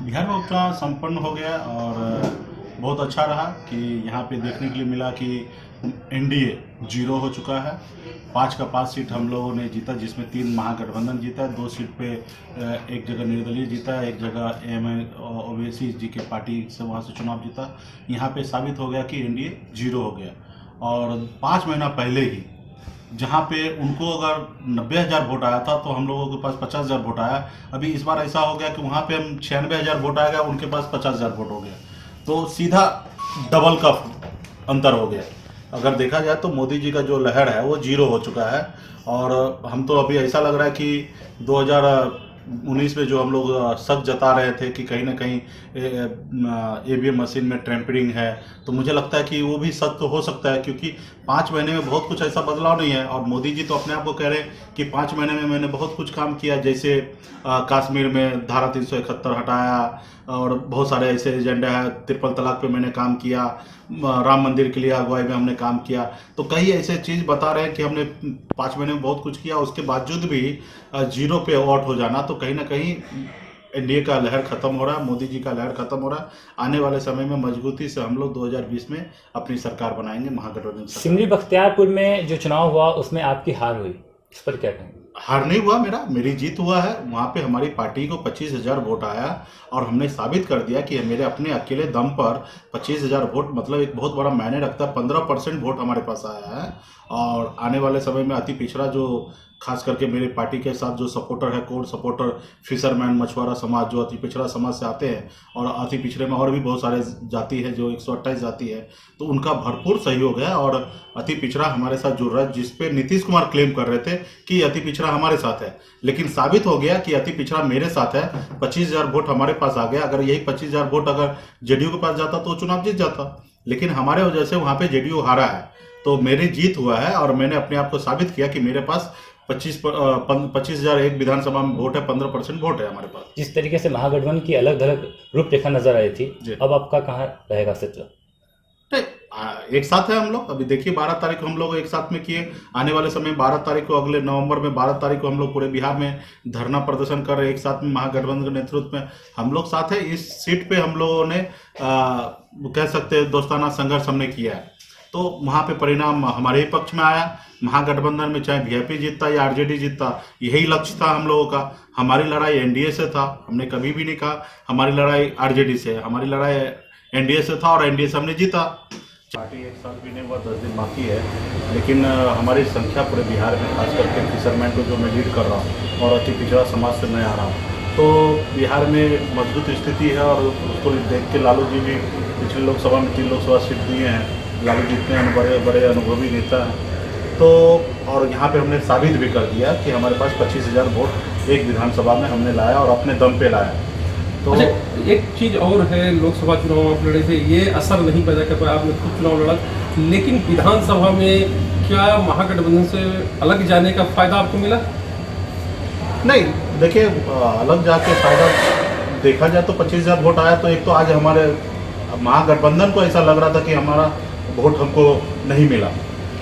बिहार में उपचुनाव संपन्न हो गया और बहुत अच्छा रहा कि यहाँ पे देखने के लिए मिला कि एनडीए जीरो हो चुका है। 5 का 5 सीट हम लोगों ने जीता, जिसमें 3 महागठबंधन जीता, 2 सीट पे एक जगह निर्दलीय जीता, एक जगह ओवैसी जी के पार्टी से वहाँ से चुनाव जीता। यहाँ पे साबित हो गया कि एनडीए जीरो हो गया। और 5 महीना पहले ही जहाँ पे उनको अगर 90,000 वोट आया था तो हम लोगों के पास 50,000 वोट आया। अभी इस बार ऐसा हो गया कि वहाँ पे हम 96,000 वोट आएगा, उनके पास 50,000 वोट हो गया, तो सीधा डबल का अंतर हो गया। अगर देखा जाए तो मोदी जी का जो लहर है वो जीरो हो चुका है। और हम तो अभी ऐसा लग रहा है कि 2019 में जो हम लोग शक जता रहे थे कि कहीं ना कहीं ईवीएम मशीन में टेम्परिंग है, तो मुझे लगता है कि वो भी सच तो हो सकता है, क्योंकि 5 महीने में बहुत कुछ ऐसा बदलाव नहीं है। और मोदी जी तो अपने आप को कह रहे हैं कि 5 महीने में मैंने बहुत कुछ काम किया, जैसे कश्मीर में धारा 371 हटाया और बहुत सारे ऐसे एजेंडा है, ट्रिपल तलाक पे मैंने काम किया, राम मंदिर के लिए अगुवाई में हमने काम किया। तो कई ऐसे चीज़ बता रहे हैं कि हमने 5 महीने में बहुत कुछ किया, उसके बावजूद भी जीरो पे आउट हो जाना, तो कहीं ना कहीं एनडीए का लहर खत्म हो रहा है, मोदी जी का लहर खत्म हो रहा है। आने वाले समय में मजबूती से हम लोग 2020 में अपनी सरकार बनाएंगे, महागठबंधन सरकार। सिमरी बख्तियारपुर में जो चुनाव हुआ उसमें आपकी हार हुई, इस पर क्या कहेंगे? हार नहीं हुआ, मेरी जीत हुआ है। वहाँ पे हमारी पार्टी को 25,000 वोट आया और हमने साबित कर दिया कि मेरे अपने अकेले दम पर 25,000 वोट मतलब एक बहुत बड़ा मायने रखता है। 15% वोट हमारे पास आया है। और आने वाले समय में अति पिछड़ा जो खास करके मेरी पार्टी के साथ जो सपोर्टर है, कोर सपोर्टर, फिशरमैन, मछुआरा समाज जो अति पिछड़ा समाज से आते हैं, और अति पिछड़े में और भी बहुत सारे जाति है जो 128 जाति है, तो उनका भरपूर सहयोग है। और अति पिछड़ा हमारे साथ जुड़ रहा है, जिसपे नीतीश कुमार क्लेम कर रहे थे कि अति पिछड़ा हमारे साथ है, लेकिन साबित हो गया कि अति पिछड़ा मेरे साथ है। 25,000 वोट हमारे पास आ गया। अगर यही 25,000 वोट अगर जेडीयू के पास जाता तो चुनाव जीत जाता, लेकिन हमारे वजह से वहाँ पे जेडीयू हारा है। तो मेरी जीत हुआ है और मैंने अपने आप को साबित किया कि मेरे पास 25,000 एक विधानसभा में वोट है, 15% वोट है हमारे पास। जिस तरीके से महागठबंधन की अलग अलग रूपरेखा नजर आई थी, अब आपका कहाँ रहेगा अस्तित्व? एक साथ है हम लोग। अभी देखिए 12 तारीख को हम लोग एक साथ में किए, आने वाले समय 12 तारीख को, अगले नवंबर में 12 तारीख को हम लोग पूरे बिहार में धरना प्रदर्शन कर रहे हैं, एक साथ में महागठबंधन के नेतृत्व में हम लोग साथ है। इस सीट पे हम लोगों ने कह सकते हैं दोस्ताना संघर्ष हमने किया है, तो वहाँ पे परिणाम हमारे ही पक्ष में आया। महागठबंधन में चाहे वीआईपी जीतता या आरजेडी जीतता, यही लक्ष्य था हम लोगों का। हमारी लड़ाई एनडीए से था, हमने कभी भी नहीं कहा हमारी लड़ाई आरजेडी से, हमारी लड़ाई एनडीए से था और एनडीए से हमने जीता। पार्टी एक साल भी नहीं हुआ, 10 दिन बाकी है, लेकिन हमारी संख्या पूरे बिहार में, खास करके फिशरमैन को जो मैं लीड कर रहा हूँ और अति पिछड़ा समाज से मैं आ रहा हूँ, तो बिहार में मजबूत स्थिति है। और उसको देख के लालू जी भी पिछले लोकसभा में 3 लोकसभा सीट दिए हैं। लालू जी इतने बड़े बड़े अनुभवी नेता हैं, तो और यहाँ पे हमने साबित भी कर दिया कि हमारे पास 25,000 वोट एक विधानसभा में हमने लाया और अपने दम पे लाया। तो अच्छा, एक चीज़ और है, लोकसभा चुनाव आप लड़े थे, ये असर नहीं पैदा कर पाया, आपने खुद चुनाव लड़ा, लेकिन विधानसभा में क्या महागठबंधन से अलग जाने का फायदा आपको मिला? नहीं, देखिए अलग जाके फायदा देखा जाए तो 25,000 वोट आया, तो एक तो आज हमारे महागठबंधन को ऐसा लग रहा था कि हमारा वोट हमको नहीं मिला,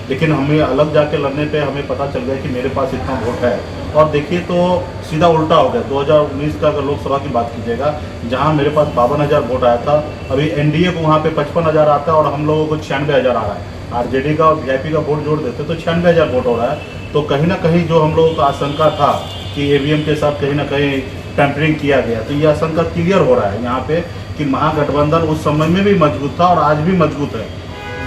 लेकिन हमें अलग जाके लड़ने पे हमें पता चल गया कि मेरे पास इतना वोट है। और देखिए तो सीधा उल्टा हो गया। 2019 का अगर लोकसभा की बात कीजिएगा, जहां मेरे पास 52,000 वोट आया था, अभी एनडीए को वहां पे 55,000 आता है और हम लोगों को 96,000 आ रहा है। आरजेडी का और वीआईपी का वोट जोड़ देते तो 96,000 वोट हो रहा है। तो कहीं ना कहीं जो हम लोगों का आशंका था कि ईवीएम के साथ कहीं ना कहीं टेम्परिंग किया गया, तो ये आशंका क्लियर हो रहा है यहाँ पे कि महागठबंधन उस समय में भी मजबूत था और आज भी मजबूत है।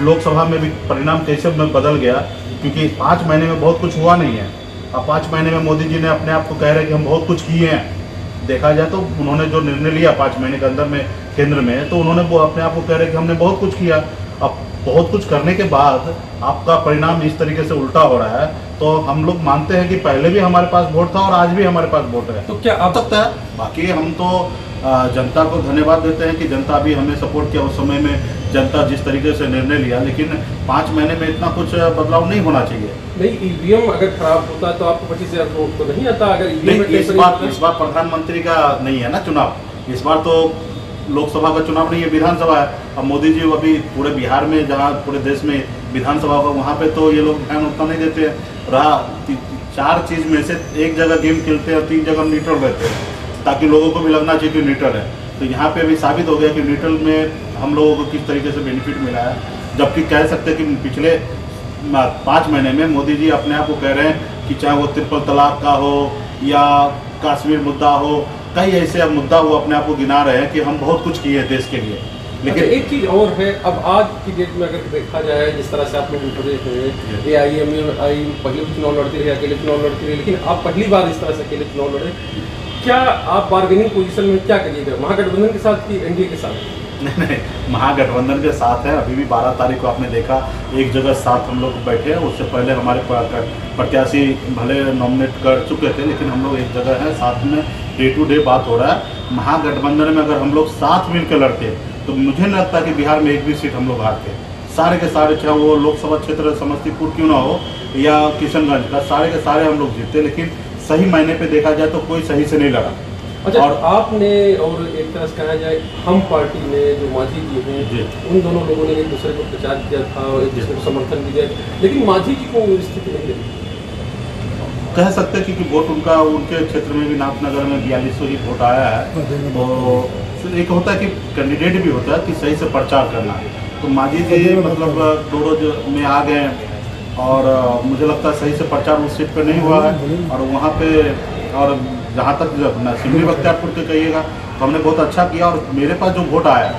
लोकसभा में भी परिणाम कैसे में बदल गया, क्योंकि 5 महीने में बहुत कुछ हुआ नहीं है। अब 5 महीने में मोदी जी ने अपने आप को कह रहे हैं कि हम बहुत कुछ किए हैं। देखा जाए तो उन्होंने जो निर्णय लिया 5 महीने के अंदर में केंद्र में, तो उन्होंने वो अपने आप को कह रहे हैं कि हमने बहुत कुछ किया। अब बहुत कुछ करने के बाद आपका परिणाम इस तरीके से उल्टा हो रहा है, तो हम लोग मानते हैं कि पहले भी हमारे पास वोट था और आज भी हमारे पास वोट है। तो क्या आप सकता है, बाकी हम तो जनता को धन्यवाद देते हैं कि जनता भी हमें सपोर्ट किया। उस समय में जनता जिस तरीके से निर्णय लिया, लेकिन 5 महीने में इतना कुछ बदलाव नहीं होना चाहिए। नहीं, ईवीएम अगर खराब होता तो आपको 25,000 वोट तो नहीं आता। अगर ईवीएम इस बार प्रधानमंत्री का नहीं है ना चुनाव, इस बार तो लोकसभा का चुनाव नहीं है, विधानसभा है। अब मोदी जी अभी पूरे बिहार में, जहाँ पूरे देश में विधानसभा होगा, वहाँ पे तो ये लोग ध्यान उतना नहीं देते रहा। 4 चीज़ में से एक जगह गेम खेलते हैं, 3 जगह न्यूट्रल रहते हैं, ताकि लोगों को भी लगना चाहिए कि न्यूट्रल है। तो यहाँ पे भी साबित हो गया कि न्यूट्रल में हम लोगों को किस तरीके से बेनिफिट मिला है। जबकि कह सकते हैं कि पिछले 5 महीने में मोदी जी अपने आप को कह रहे हैं कि चाहे वो ट्रिपल तलाक का हो या कश्मीर मुद्दा हो, कई ऐसे मुद्दा वो अपने आप को गिना रहे हैं कि हम बहुत कुछ किए देश के लिए। लेकिन एक चीज़ और है, अब आज की डेट में अगर देखा जाए जिस तरह से आप लोग उतरे हैं, AIMI पहले भी चुनाव लड़ते रहे, अकेले चुनाव लड़ते रहे, लेकिन आप पहली बार इस तरह से अकेले चुनाव लड़े, क्या आप बार्गेनिंग पोजीशन में क्या करिएगा, महागठबंधन के साथ कि NDA के साथ? नहीं, महागठबंधन के साथ है। अभी भी 12 तारीख को आपने देखा एक जगह साथ हम लोग बैठे हैं। उससे पहले हमारे प्रत्याशी भले नॉमिनेट कर चुके थे, लेकिन हम लोग एक जगह हैं, साथ में डे टू डे बात हो रहा है। महागठबंधन में अगर हम लोग साथ मिलकर लड़ते तो मुझे नहीं लगता कि बिहार में एक भी सीट हम लोग हारते। सारे के सारे, चाहे वो लोकसभा क्षेत्र समस्तीपुर क्यों ना हो या किशनगंज का, सारे के सारे हम लोग जीतते। लेकिन सही मायने पे देखा जाए तो कोई सही से नहीं लड़ा। अच्छा, और आपने और एक तरह से कहा जाए हम पार्टी ने जो मांझी जी हैं, उन दोनों लोगों ने एक दूसरे को प्रचार किया था और एक दूसरे को समर्थन दिया, लेकिन मांझी जी को स्थिति नहीं रही। कह सकते हैं कि वोट उनके क्षेत्र में भी नाथनगर में 4200 ही वोट आया है। तो एक होता है कि कैंडिडेट भी होता है कि सही से प्रचार करना। तो मांझी जी मतलब रोज में आ गए और मुझे लगता है सही से प्रचार उस सीट पर नहीं हुआ है। और वहाँ पे, और जहाँ तक सिमरी बख्तियारपुर के कहिएगा तो हमने बहुत अच्छा किया। और मेरे पास जो वोट आया,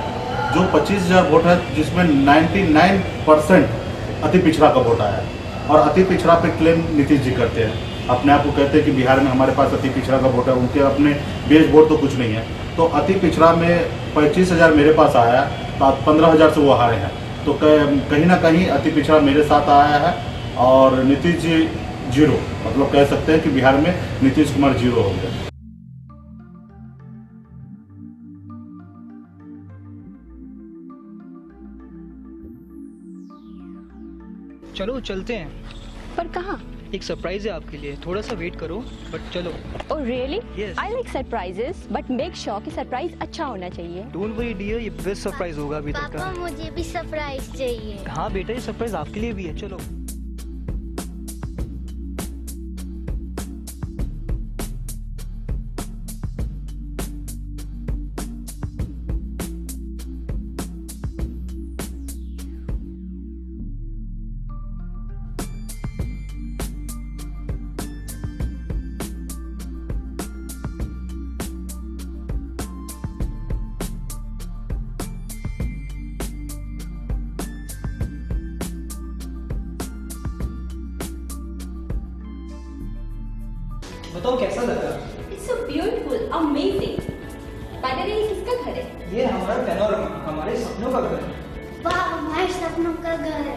जो 25,000 वोट है, जिसमें 99% अति पिछड़ा का वोट आया है। और अति पिछड़ा पे क्लेम नीतीश जी करते हैं, अपने आप को कहते हैं कि बिहार में हमारे पास अति पिछड़ा का वोट है। उनके अपने बेस वोट तो कुछ नहीं है। तो अति पिछड़ा में 25,000 मेरे पास आया, तो 15,000 से वो हारे हैं। तो कहीं ना कहीं अति पिछड़ा मेरे साथ आया है और नीतीश जी 0, मतलब कह सकते हैं कि बिहार में नीतीश कुमार 0 हो गया। चलो चलते हैं। पर कहाँ? एक सरप्राइज है आपके लिए, थोड़ा सा वेट करो, बट चलो। Oh really? Yes. I like surprises, but make sure कि सरप्राइज अच्छा होना चाहिए। डोंट वरी डियर, ये बेस्ट सरप्राइज होगा अभी तक पापा का। मुझे भी सरप्राइज चाहिए। हाँ बेटा, ये सरप्राइज आपके लिए भी है, चलो। बताओ कैसा लगा? It's so beautiful, amazing. By the way, ये किसका घर है? ये हमारा पैनोरमा, हमारे सपनों का घर है। वाह, हमारे सपनों का घर है।